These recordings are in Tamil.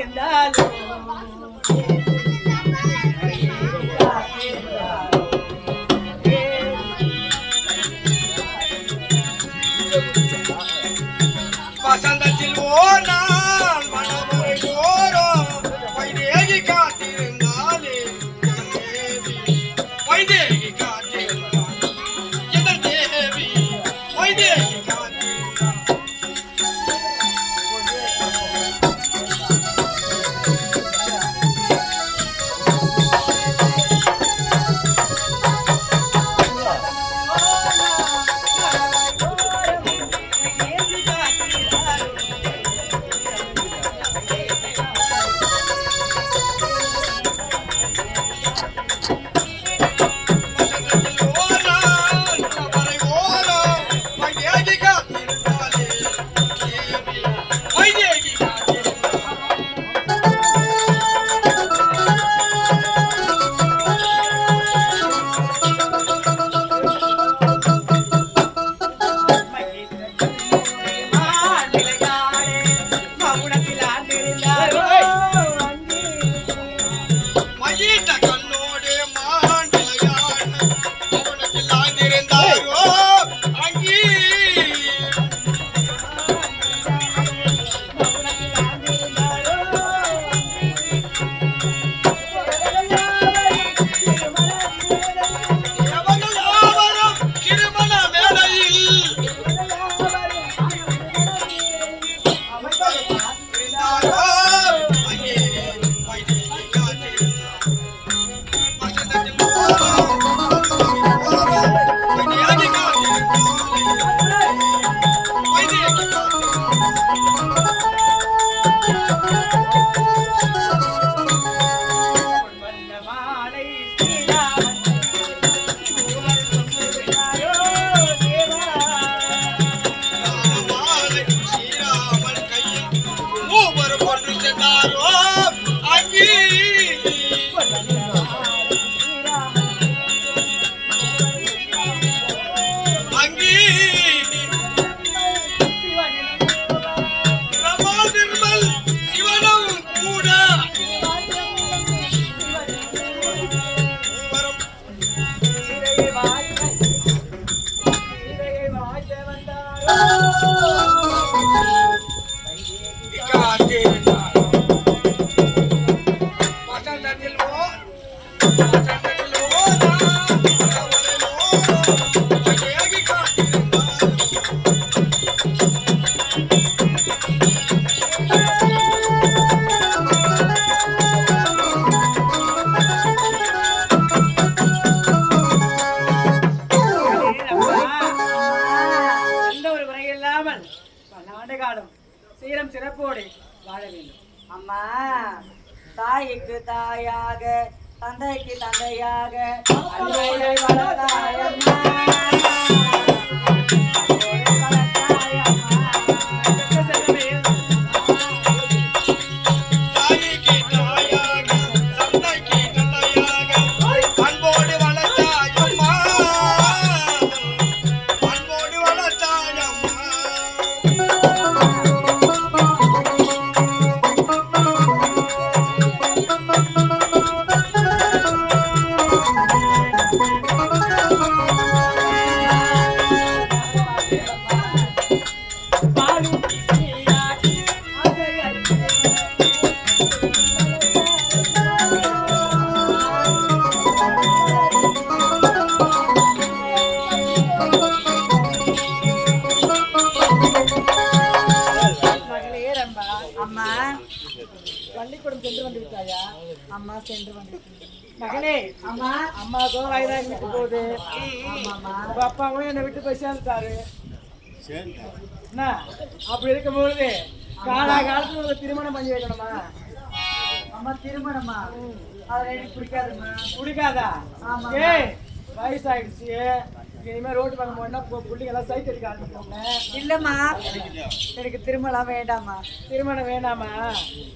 காத்திருந்தாலும் வசந்தத்தில் ஓனால் மனமுறை ஓரம் வைதேகி காத்திருந்தாலே வைதேகி காத்திருந்தால் எதன் தேவி வைதேகி சீரம் சிறப்போடு வாழ வேண்டும். அம்மா, தாய்க்கு தாயாக தந்தைக்கு தந்தையாக வளர்த்தாயம்மா. பள்ளிக்கூடம் சென்று வந்து விட்டாயா? அம்மா சென்று வந்து மகனே, அம்மா அம்மாவுக்கும் வயதாகி விட்டு போகுது. உங்க அப்பாவும் என்னை விட்டு போய் சேர்ந்துட்டாரு. என்ன அப்படி இருக்கும்பொழுது காலத்துல ஒரு திருமணம் பண்ணி வைக்கணுமா? அம்மா திருமணமா? அதெல்லாம் எனக்கு பிடிக்காதுமா. பிடிக்காதா? ஏ வயசாயிடுச்சு, இனிமே ரோட்டு பக்கம் போனா பிள்ளைங்க எல்லாம் சைட் அடிக்க ஆரம்பிப்பாங்க. இல்லம்மா, எனக்கு திருமணம் வேண்டாமா. திருமணம் வேண்டாமா?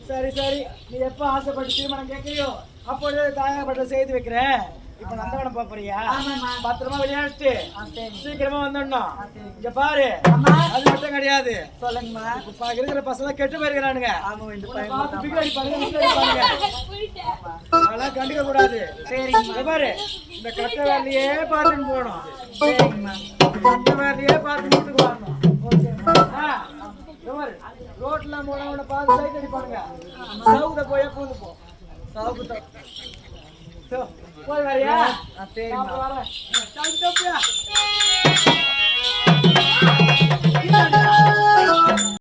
சரி சரி, நீ எப்போ ஆசைப்பட்டு திருமணம் கேட்கறியோ அப்பொழுது தாயாப்பட்ட செய்து வைக்கிறேன். இப்ப நந்தவனம் போறியா? ஆமாம்மா. பத்திரமா விளையாட்டு சரி. சீக்கிரமா வந்துடணும். சரி. இங்க பாரு, அம்மா. அது மட்டும் கிடையாது. சொல்லுங்கம்மா. இப்ப இருக்கிற பசங்க கெட்டு போயிருக்கிறானுங்க. ஆமா, இந்த உன்னை பையன் பார்த்து தான். பின்னாடி பாருங்க, முன்னாடி பாருங்க. அதெல்லாம் கண்டுக்க கூடாது. சரிங்கம்மா. இங்க பாரு, இந்த கட்ட வேலையே பார்த்துன்னு போகணும். சரிங்கம்மா. கட்ட வேலையே பார்த்து வீட்டுக்கு வரணும். ஓகேம்மா. ஆ, இங்க பாரு, ரோட்ல போனவன பார்த்து சைட் அடிப்பானுங்க. சவுத போய் பூந்து போ. சவுக்குத்தோ. சோ, போய் வரியா? சரிம்மா. நான் வரேன். தப்பியா